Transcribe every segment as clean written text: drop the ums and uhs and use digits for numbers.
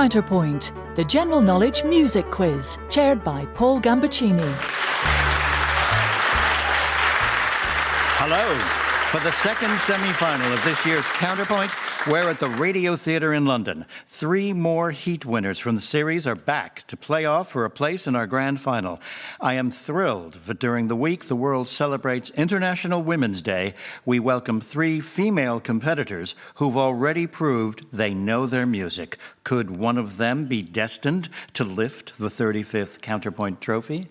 Counterpoint, the general knowledge music quiz, chaired by Paul Gambaccini. Hello. For the second semi-final of this year's Counterpoint, we're at the Radio Theatre in London. 3 more heat winners from the series are back to play off for a place in our grand final. I am thrilled that during the week the world celebrates International Women's Day, we welcome 3 female competitors who've already proved they know their music. Could one of them be destined to lift the 35th Counterpoint trophy?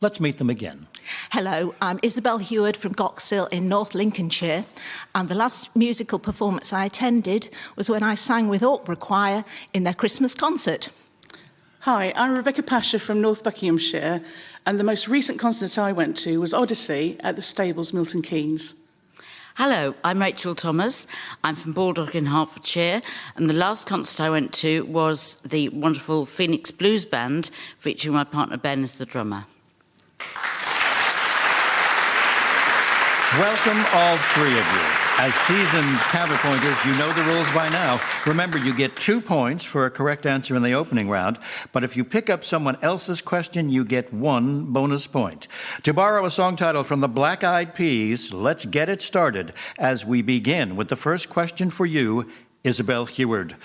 Let's meet them again. Hello, I'm ISABELLE HEWARD from Goxhill in North Lincolnshire, and the last musical performance I attended was when I sang with Opera Choir in their Christmas concert. Hi, I'm Rebecca PASHA from North Buckinghamshire, and the most recent concert I went to was Odyssey at the Stables, Milton Keynes. Hello, I'm Rachel Thomas. I'm from Baldock in Hertfordshire, and the last concert I went to was the wonderful Phoenix Blues Band, featuring my partner Ben as the drummer. Welcome, all 3 of you. As seasoned counterpointers, you know the rules by now. Remember, you get 2 points for a correct answer in the opening round, but if you pick up someone else's question, you get 1 bonus point. To borrow a song title from the Black Eyed Peas, let's get it started as we begin with the first question for you, ISABELLE HEWARD.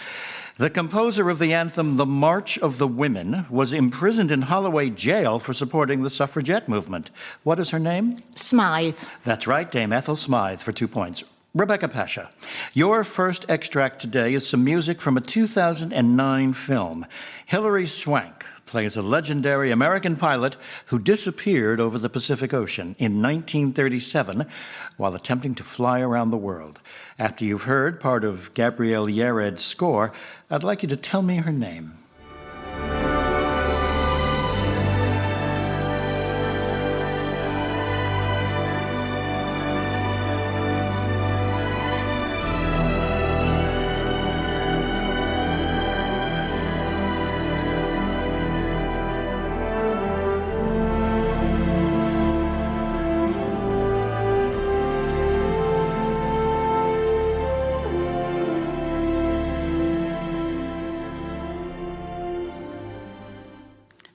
The composer of the anthem, The March of the Women, was imprisoned in Holloway Jail for supporting the suffragette movement. What is her name? Smythe. That's right, Dame Ethel Smythe for 2 points. Rebecca PASHA, your first extract today is some music from a 2009 film. Hilary Swank plays a legendary American pilot who disappeared over the Pacific Ocean in 1937 while attempting to fly around the world. After you've heard part of Gabrielle Yared's score, I'd like you to tell me her name.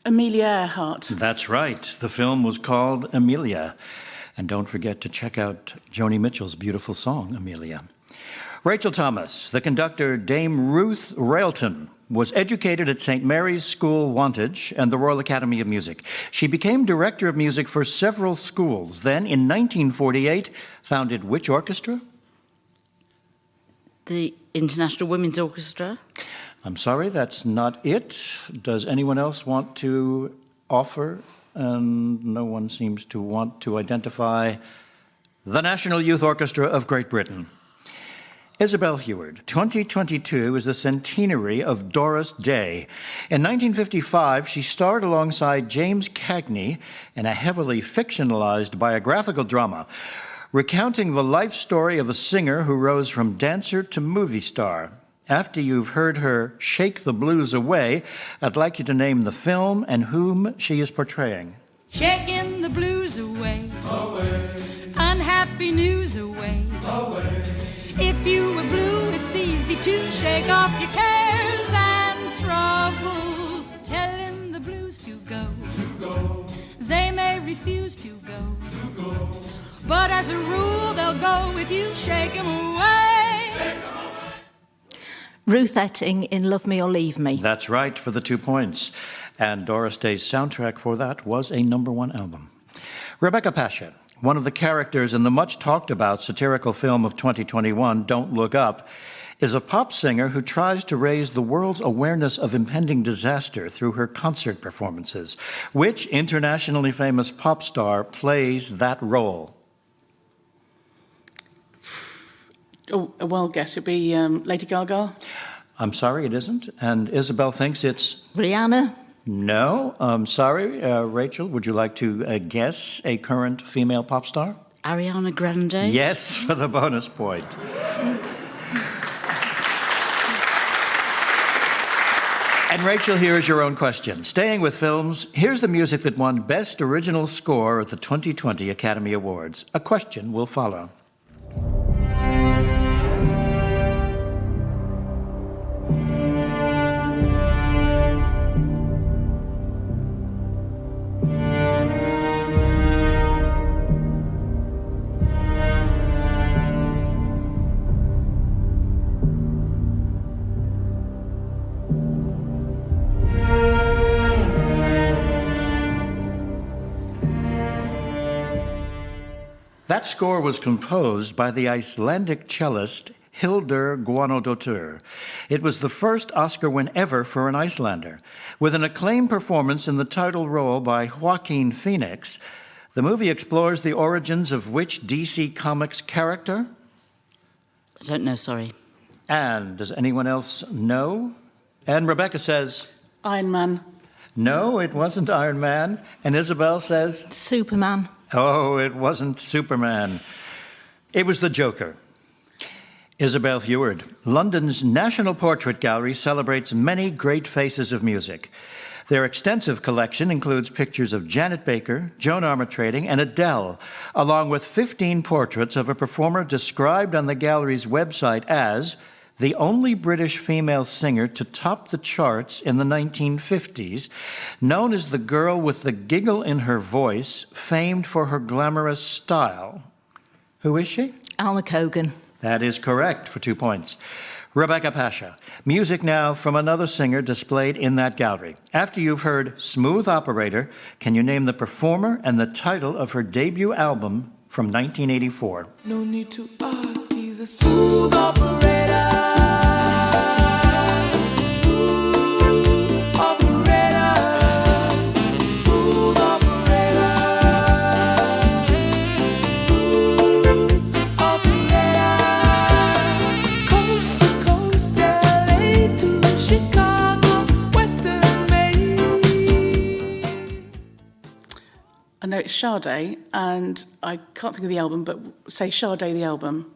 Amelia Earhart. That's right. The film was called Amelia. And don't forget to check out Joni Mitchell's beautiful song, Amelia. Rachel Thomas, the conductor Dame Ruth Railton, was educated at St. Mary's School, Wantage, and the Royal Academy of Music. She became director of music for several schools. Then, in 1948, founded which orchestra? The International Women's Orchestra. I'm sorry, that's not it. Does anyone else want to offer? And no one seems to want to identify the National Youth Orchestra of Great Britain. ISABELLE HEWARD, 2022 is the centenary of Doris Day. In 1955, she starred alongside James Cagney in a heavily fictionalized biographical drama recounting the life story of a singer who rose from dancer to movie star. After you've heard her shake the blues away, I'd like you to name the film and whom she is portraying. Shaking the blues away, unhappy news away. If you were blue, it's easy to shake off your cares and troubles. Telling the blues to go. They may refuse to go. But as a rule, they'll go if you shake them away. Ruth Etting in Love Me or Leave Me. That's right, for the 2 points. And Doris Day's soundtrack for that was a #1 album. Rebecca PASHA, one of the characters in the much-talked-about satirical film of 2021, Don't Look Up, is a pop singer who tries to raise the world's awareness of impending disaster through her concert performances. Which internationally famous pop star plays that role? Oh, a wild guess. It'd be Lady Gaga. I'm sorry, it isn't. And Isabel thinks it's... Rihanna. No, I'm sorry. Rachel, would you like to guess a current female pop star? Ariana Grande. Yes, for the bonus point. And Rachel, here is your own question. Staying with films, here's the music that won Best Original Score at the 2020 Academy Awards. A question will follow. That score was composed by the Icelandic cellist Hildur Guðnadóttir. It was the first Oscar win ever for an Icelander. With an acclaimed performance in the title role by Joaquin Phoenix, the movie explores the origins of which DC Comics character? I don't know, sorry. And does anyone else know? And Rebecca says... Iron Man. No, it wasn't Iron Man. And Isabel says... Superman. Oh, it wasn't Superman. It was the Joker. Isabelle HEWARD. London's National Portrait Gallery celebrates many great faces of music. Their extensive collection includes pictures of Janet Baker, Joan Armatrading, and Adele, along with 15 portraits of a performer described on the gallery's website as the only British female singer to top the charts in the 1950s, known as the girl with the giggle in her voice, famed for her glamorous style. Who is she? Alma Cogan. That is correct for 2 points. Rebecca PASHA. Music now from another singer displayed in that gallery. After you've heard Smooth Operator, can you name the performer and the title of her debut album from 1984? No need to ask, he's a smooth operator. Smooth operator. Smooth operator. Smooth operator. Coast to coast, LA to Chicago, Western Maine. I know it's Sade, and I can't think of the album, but say Sade the album.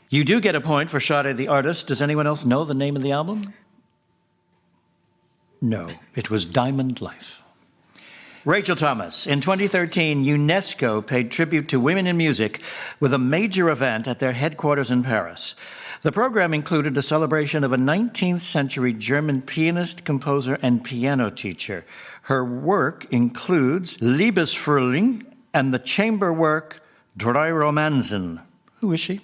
You do get a point for Sade the artist. Does anyone else know the name of the album? No, it was Diamond Life. Rachel Thomas. In 2013, UNESCO paid tribute to women in music with a major event at their headquarters in Paris. The program included a celebration of a 19th century German pianist, composer, and piano teacher. Her work includes Liebesfrühling and the chamber work Drei Romanzen. Who is she?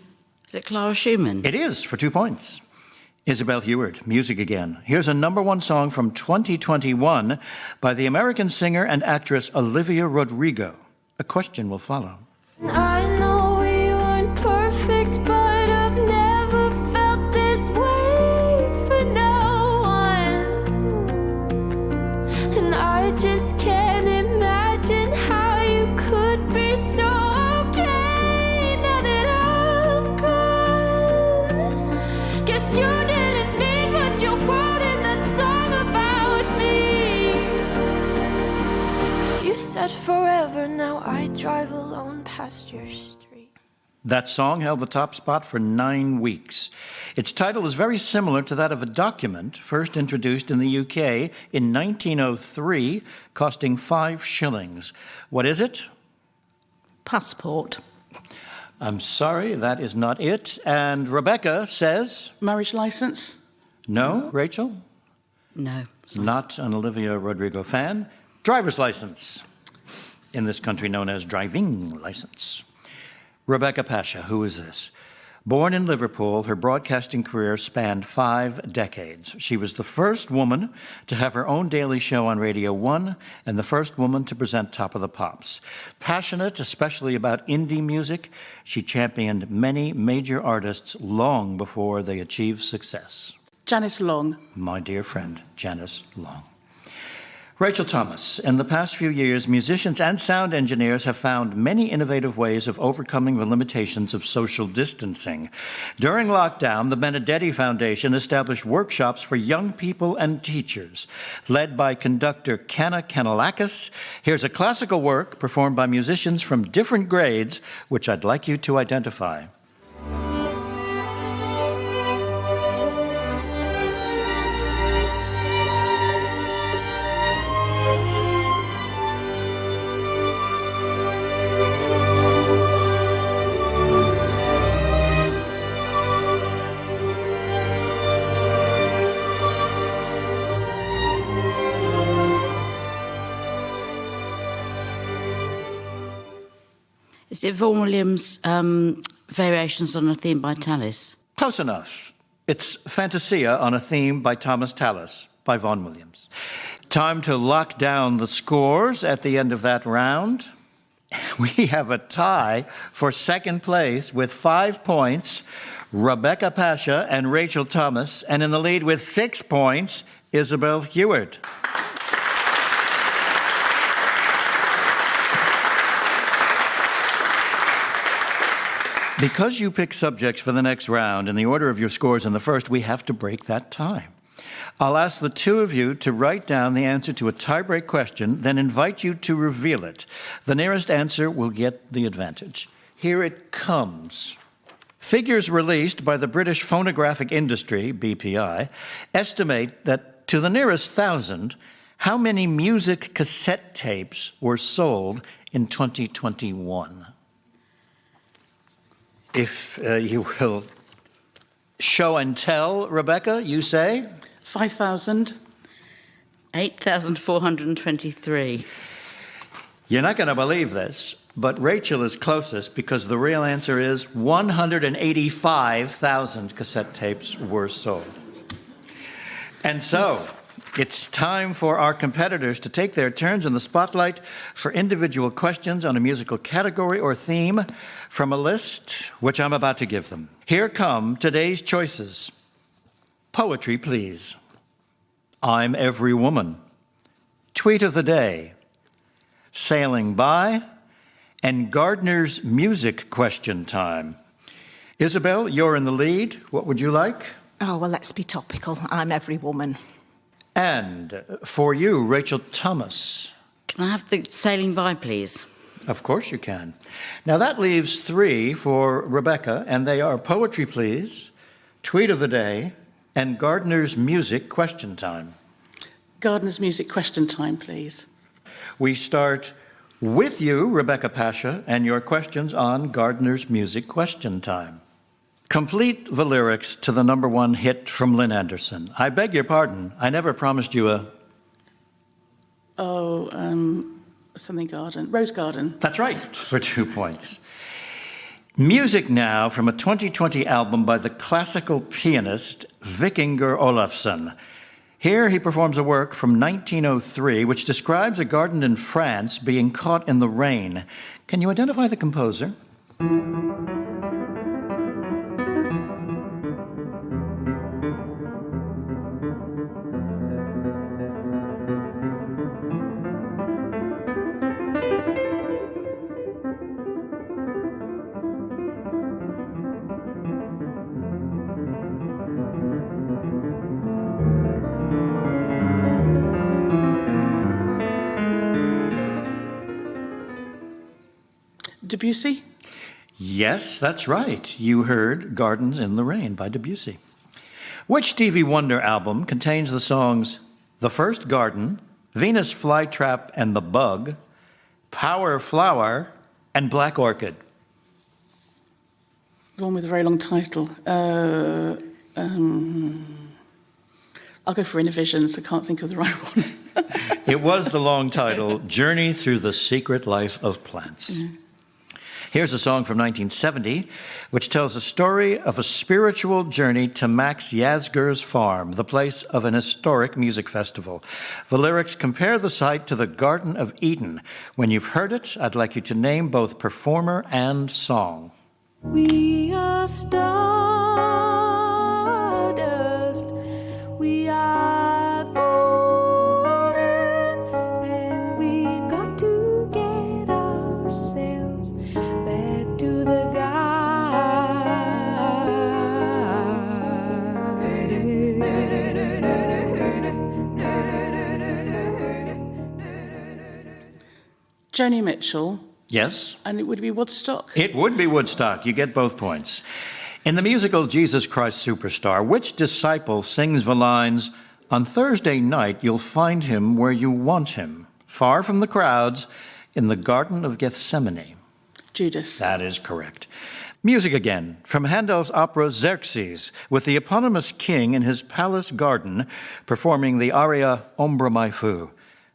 Is it Clara Schumann? It is, for 2 points. Isabelle HEWARD, music again. Here's a #1 song from 2021 by the American singer and actress Olivia Rodrigo. A question will follow. I know we weren't perfect, but I've never felt this way for no one. And I just can't imagine how you could be so okay now that I'm gone. Guess you didn't mean what you wrote in that song about me. 'Cause you said forever, now I drive alone past your street. That song held the top spot for 9 weeks. Its title is very similar to that of a document first introduced in the UK in 1903, costing 5 shillings. What is it? Passport. I'm sorry, that is not it. And Rebecca says... Marriage license? No, Rachel? No. Sorry. Not an Olivia Rodrigo fan. Driver's license. In this country known as driving license. Rebecca PASHA, who is this? Born in Liverpool, her broadcasting career spanned 5 decades. She was the first woman to have her own daily show on Radio 1 and the first woman to present Top of the Pops. Passionate, especially about indie music, she championed many major artists long before they achieved success. Janice Long. My dear friend, Janice Long. Rachel Thomas. In the past few years, musicians and sound engineers have found many innovative ways of overcoming the limitations of social distancing. During lockdown, the Benedetti Foundation established workshops for young people and teachers. Led by conductor Kanna Kanalakis, here's a classical work performed by musicians from different grades, which I'd like you to identify. Is it Vaughan Williams' Variations on a Theme by Tallis? Close enough. It's Fantasia on a Theme by Thomas Tallis by Vaughan Williams. Time to lock down the scores at the end of that round. We have a tie for second place with 5 points, Rebecca Pasha and Rachel Thomas, and in the lead with 6 points, Isabel Heward. Because you pick subjects for the next round in the order of your scores in the first, we have to break that tie. I'll ask the two of you to write down the answer to a tie-break question, then invite you to reveal it. The nearest answer will get the advantage. Here it comes. Figures released by the British Phonographic Industry, BPI, estimate that to the nearest 1,000, how many music cassette tapes were sold in 2021? If you will show and tell, Rebecca, you say? 5,000. 8,423. You're not going to believe this, but Rachel is closest because the real answer is 185,000 cassette tapes were sold. And so, it's time for our competitors to take their turns in the spotlight for individual questions on a musical category or theme from a list which I'm about to give them. Here come today's choices. Poetry, please. I'm Every Woman. Tweet of the Day. Sailing By. And Gardner's Music Question Time. Isabel, you're in the lead. What would you like? Oh, well, let's be topical. I'm Every Woman. And for you, Rachel Thomas. Can I have the Sailing By, please? Of course you can. Now that leaves 3 for Rebecca, and they are Poetry, Please, Tweet of the Day, and Gardner's Music Question Time. Gardner's Music Question Time, please. We start with you, Rebecca Pasha, and your questions on Gardner's Music Question Time. Complete the lyrics to the #1 hit from Lynn Anderson. I beg your pardon, I never promised you a... Something garden. Rose Garden. That's right, for 2 points. Music now from a 2020 album by the classical pianist Vikingur Olafsson. Here he performs a work from 1903 which describes a garden in France being caught in the rain. Can you identify the composer? Debussy? Yes, that's right. You heard Gardens in the Rain by Debussy. Which Stevie Wonder album contains the songs The First Garden, Venus Flytrap and the Bug, Power Flower, and Black Orchid? The one with a very long title. I'll go for Innovisions. I can't think of the right one. It was the long title, Journey Through the Secret Life of Plants. Yeah. Here's a song from 1970, which tells a story of a spiritual journey to Max Yasgur's farm, the place of an historic music festival. The lyrics compare the site to the Garden of Eden. When you've heard it, I'd like you to name both performer and song. We are stardust. We are golden, and we got to get ourselves back to the Joni Mitchell. Yes? And it would be Woodstock. It would be Woodstock. You get both points. In the musical Jesus Christ Superstar, which disciple sings the lines, "On Thursday night you'll find him where you want him, far from the crowds, in the Garden of Gethsemane"? Judas. That is correct. Music again, from Handel's opera Xerxes, with the eponymous king in his palace garden performing the aria Ombra Mai Fu.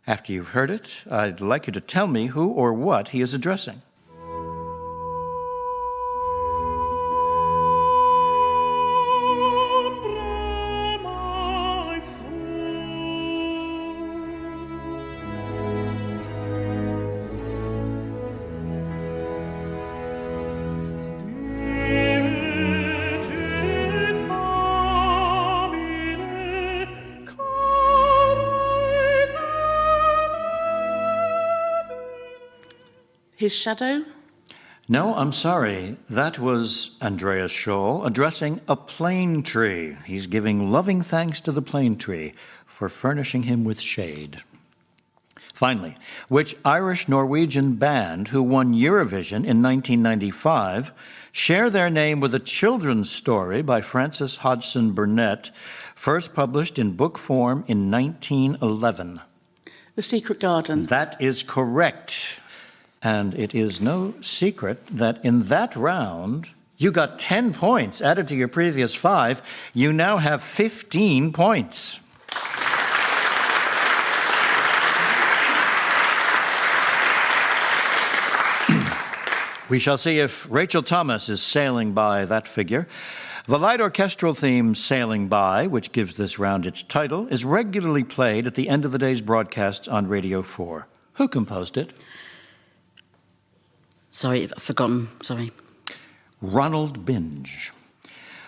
After you've heard it, I'd like you to tell me who or what he is addressing. His shadow? No, I'm sorry. That was Andreas Scholl addressing a plane tree. He's giving loving thanks to the plane tree for furnishing him with shade. Finally, which Irish-Norwegian band who won Eurovision in 1995 share their name with a children's story by Frances Hodgson Burnett, first published in book form in 1911? The Secret Garden. That is correct. And it is no secret that in that round, you got 10 points added to your previous 5. You now have 15 points. We shall see if Rachel Thomas is sailing by that figure. The light orchestral theme, Sailing By, which gives this round its title, is regularly played at the end of the day's broadcasts on Radio 4. Who composed it? Sorry, I've forgotten. Sorry. Ronald Binge.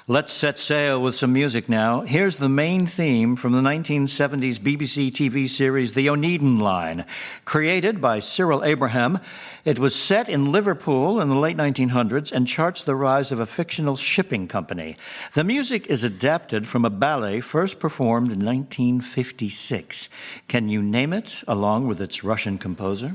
Let's set sail with some music now. Here's the main theme from the 1970s BBC TV series The Oneiden Line. Created by Cyril Abraham, it was set in Liverpool in the late 1900s and charts the rise of a fictional shipping company. The music is adapted from a ballet first performed in 1956. Can you name it, along with its Russian composer?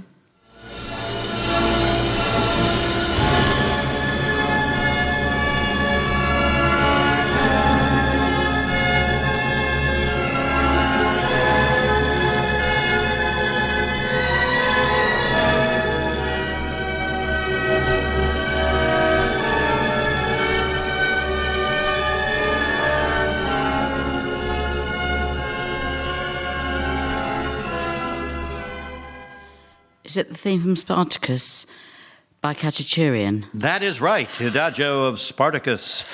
Is it the theme from Spartacus by Khachaturian? That is right, Adagio of Spartacus.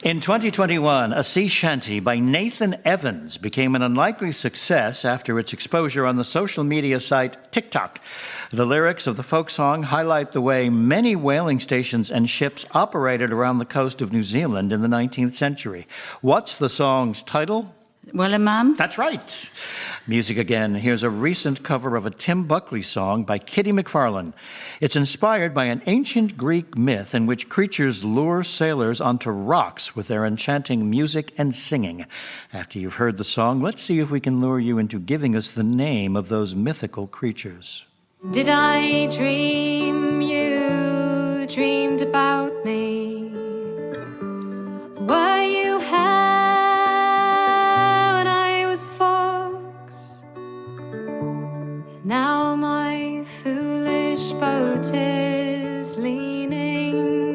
In 2021, a sea shanty by Nathan Evans became an unlikely success after its exposure on the social media site TikTok. The lyrics of the folk song highlight the way many whaling stations and ships operated around the coast of New Zealand in the 19th century. What's the song's title? Wellerman? That's right. Music again. Here's a recent cover of a Tim Buckley song by Kitty McFarlane. It's inspired by an ancient Greek myth in which creatures lure sailors onto rocks with their enchanting music and singing. After you've heard the song, let's see if we can lure you into giving us the name of those mythical creatures. Did I dream you dreamed about me? Were you here when I was fox? Now my foolish boat is leaning,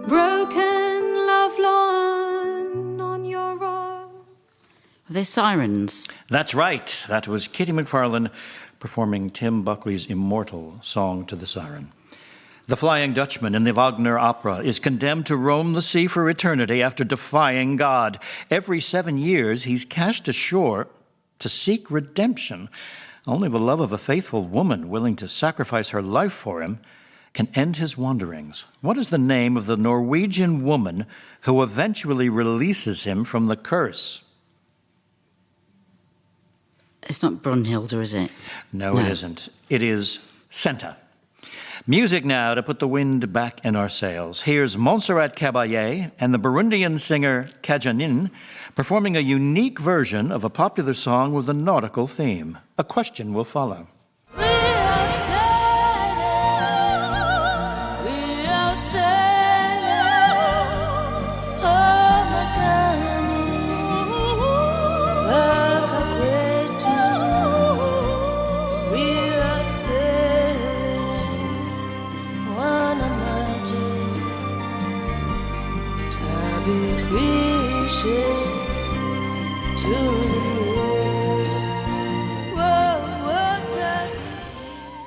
broken lovelorn on your rock. Are they sirens? That's right. That was Kitty McFarlane performing Tim Buckley's immortal Song to the Siren. The Flying Dutchman in the Wagner opera is condemned to roam the sea for eternity after defying God. Every 7 years, he's cast ashore to seek redemption. Only the love of a faithful woman willing to sacrifice her life for him can end his wanderings. What is the name of the Norwegian woman who eventually releases him from the curse? It's not Brunhilde, is it? No, it isn't. It is Senta. Music now to put the wind back in our sails. Here's Montserrat Caballé and the Burundian singer Kajanin performing a unique version of a popular song with a nautical theme. A question will follow.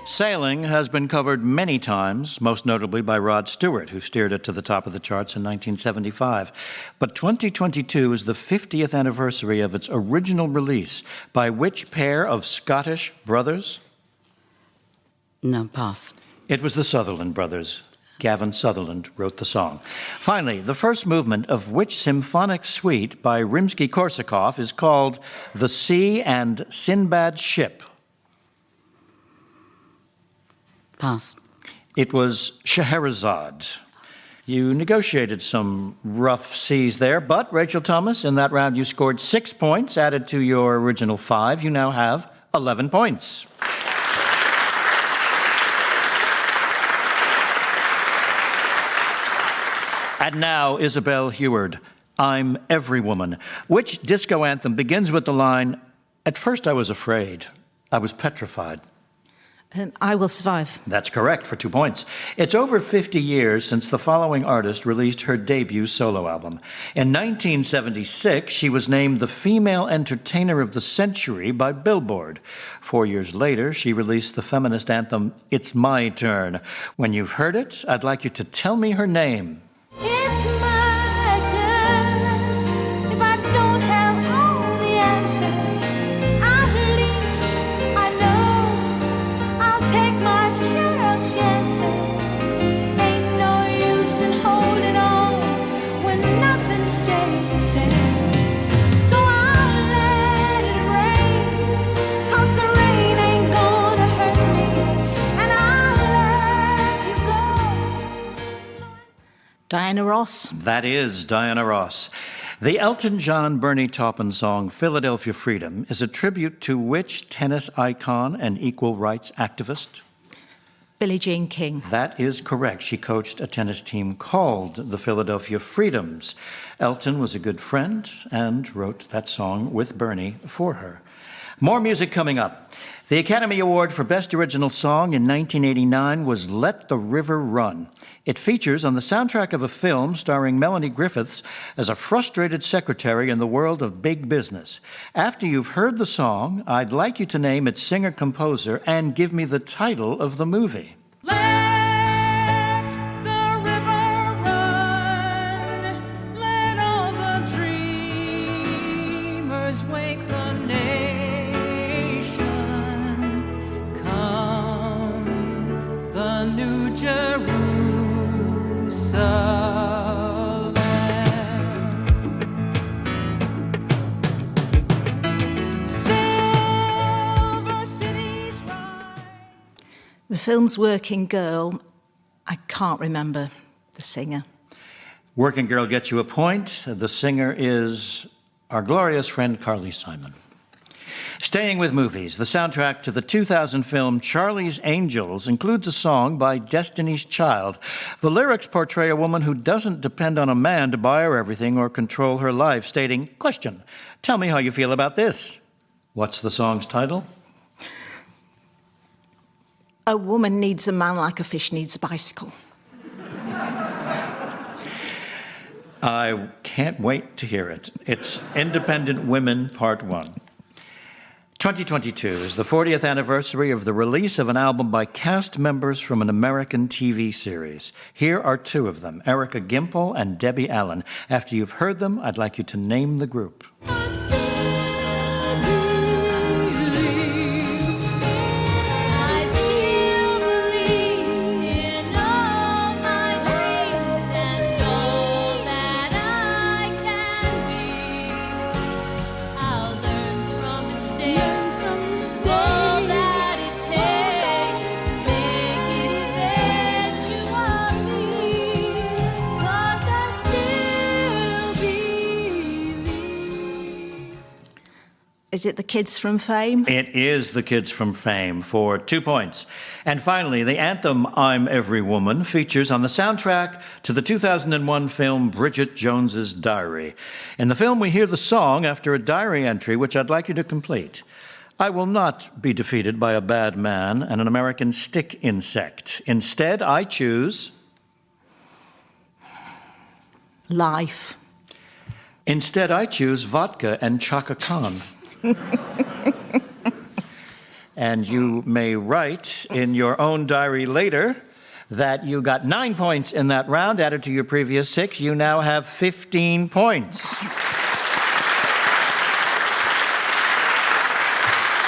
Sailing has been covered many times, most notably by Rod Stewart, who steered it to the top of the charts in 1975. But 2022 is the 50th anniversary of its original release. By which pair of Scottish brothers? No, pass. It was the Sutherland brothers. Gavin Sutherland wrote the song. Finally, the first movement of which symphonic suite by Rimsky-Korsakov is called The Sea and Sinbad's Ship? Pass. It was Scheherazade. You negotiated some rough seas there, but Rachel Thomas, in that round you scored 6 points, added to your original 5. You now have 11 points. And now, Isabelle HEWARD, I'm Every Woman. Which disco anthem begins with the line, "At first I was afraid, I was petrified"? I Will Survive. That's correct, for 2 points. It's over 50 years since the following artist released her debut solo album. In 1976, she was named the Female Entertainer of the Century by Billboard. 4 years later, she released the feminist anthem, It's My Turn. When you've heard it, I'd like you to tell me her name. It's my turn. If I don't have all the answers, at least I know I'll take my share of chances. Ain't no use in holding on when nothing stays the same. So I'll let it rain, 'cause the rain ain't gonna hurt me, and I'll let you go. Diana Ross. That is Diana Ross. The Elton John Bernie Taupin song Philadelphia Freedom is a tribute to which tennis icon and equal rights activist? Billie Jean King. That is correct. She coached a tennis team called the Philadelphia Freedoms. Elton was a good friend and wrote that song with Bernie for her. More music coming up. The Academy Award for Best Original Song in 1989 was Let the River Run. It features on the soundtrack of a film starring Melanie Griffiths as a frustrated secretary in the world of big business. After you've heard the song, I'd like you to name its singer-composer and give me the title of the movie. Let the river run, let all the dreamers wake the nation. Come, the New Jerusalem. Silver cities rise. The film's Working Girl. I can't remember the singer. Working Girl gets you a point. The singer is our glorious friend Carly Simon. Staying with movies, the soundtrack to the 2000 film Charlie's Angels includes a song by Destiny's Child. The lyrics portray a woman who doesn't depend on a man to buy her everything or control her life, stating, question, tell me how you feel about this. What's the song's title? A woman needs a man like a fish needs a bicycle. I can't wait to hear it. It's Independent Women, Part 1. 2022 is the 40th anniversary of the release of an album by cast members from an American TV series. Here are two of them, Erica Gimple and Debbie Allen. After you've heard them, I'd like you to name the group. Is it the Kids from Fame? It is the Kids from Fame for 2 points. And finally, the anthem I'm Every Woman features on the soundtrack to the 2001 film Bridget Jones's Diary. In the film, we hear the song after a diary entry, which I'd like you to complete. I will not be defeated by a bad man and an American stick insect. Instead, I choose... Life. Instead, I choose vodka and Chaka Khan. And you may write in your own diary later that you got 9 points in that round, added to your previous 6. You now have 15 points.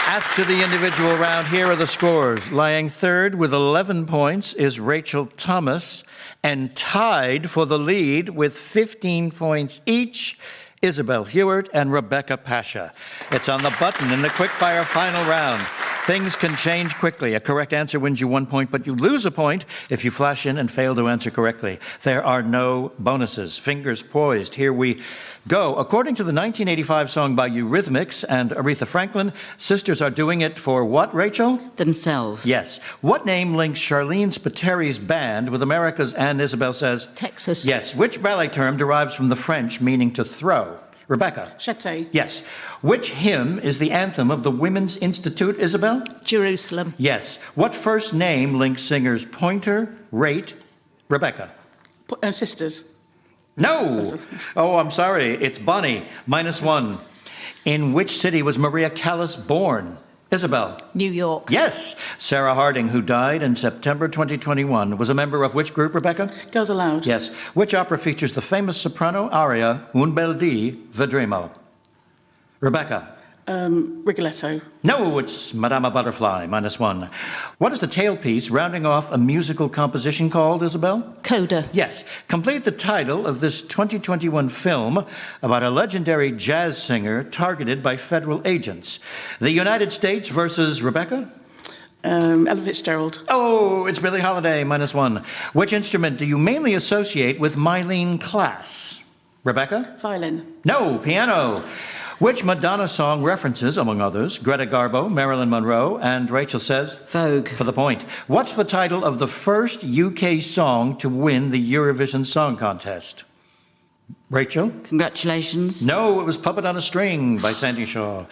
After the individual round, here are the scores. Lying third with 11 points is Rachel Thomas, and tied for the lead with 15 points each, Isabelle HEWARD and Rebecca PASHA. It's on the button in the quickfire final round. Things can change quickly. A correct answer wins you 1 point, but you lose a point if you flash in and fail to answer correctly. There are no bonuses. Fingers poised. Here we go. According to the 1985 song by Eurythmics and Aretha Franklin, sisters are doing it for what, Rachel? Themselves. Yes. What name links Charlene Spiteri's band with America's, and Isabel says? Texas. Yes. Which ballet term derives from the French meaning to throw? Rebecca? Jeté. Yes. Which hymn is the anthem of the Women's Institute, Isabel? Jerusalem. Yes. What first name links singers Pointer, Rate, Rebecca? Sisters. No. Oh, I'm sorry. It's Bonnie. -1. In which city was Maria Callas born? Isabel? New York. Yes. Sarah Harding, who died in September 2021, was a member of which group, Rebecca? Girls Aloud. Yes. Which opera features the famous soprano aria Un bel dì vedremo? Rebecca? Rigoletto. No, it's Madama Butterfly, -1. What is the tailpiece rounding off a musical composition called, Isabel? Coda. Yes. Complete the title of this 2021 film about a legendary jazz singer targeted by federal agents. The United States versus Rebecca? Ella Fitzgerald. Oh, it's Billie Holiday, -1. Which instrument do you mainly associate with Mylene Klass? Rebecca? Violin. No, piano. Which Madonna song references, among others, Greta Garbo, Marilyn Monroe, and Rachel says? Vogue. For the point. What's the title of the first UK song to win the Eurovision Song Contest? Rachel? Congratulations. No, it was Puppet on a String by Sandy Shaw.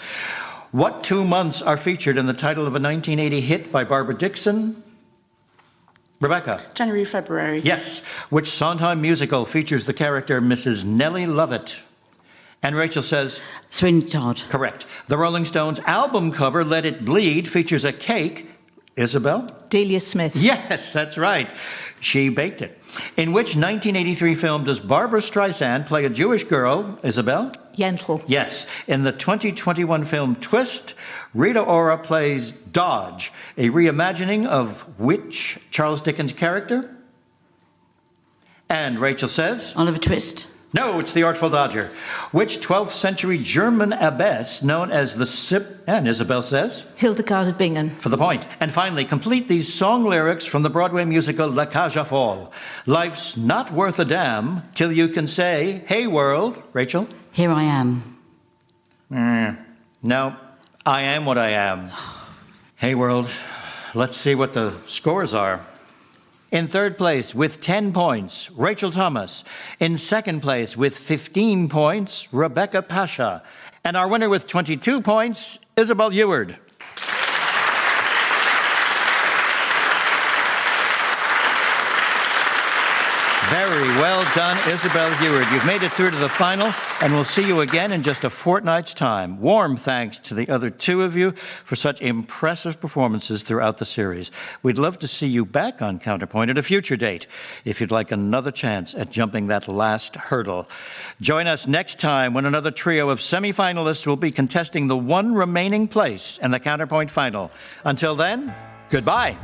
What 2 months are featured in the title of a 1980 hit by Barbara Dixon? Rebecca? January, February. Yes. Which Sondheim musical features the character Mrs. Nellie Lovett? And Rachel says? Sweeney Todd. Correct. The Rolling Stones album cover, Let It Bleed, features a cake. Isabel? Delia Smith. Yes, that's right. She baked it. In which 1983 film does Barbara Streisand play a Jewish girl? Isabel? Yentl. Yes. In the 2021 film Twist, Rita Ora plays Dodge, a reimagining of which Charles Dickens character? And Rachel says? Oliver Twist. No, it's the Artful Dodger. Which 12th century German abbess known as the and Isabel says? Hildegard of Bingen. For the point. And finally, complete these song lyrics from the Broadway musical La Cage aux Folles. Life's not worth a damn till you can say, hey world. Rachel? Here I am. No, I am what I am. Hey world, let's see what the scores are. In third place with 10 points, Rachel Thomas. In second place with 15 points, Rebecca Pasha. And our winner with 22 points, Isabelle HEWARD. Very well done, Isabelle HEWARD. You've made it through to the final, and we'll see you again in just a fortnight's time. Warm thanks to the other two of you for such impressive performances throughout the series. We'd love to see you back on Counterpoint at a future date if you'd like another chance at jumping that last hurdle. Join us next time when another trio of semifinalists will be contesting the one remaining place in the Counterpoint final. Until then, goodbye.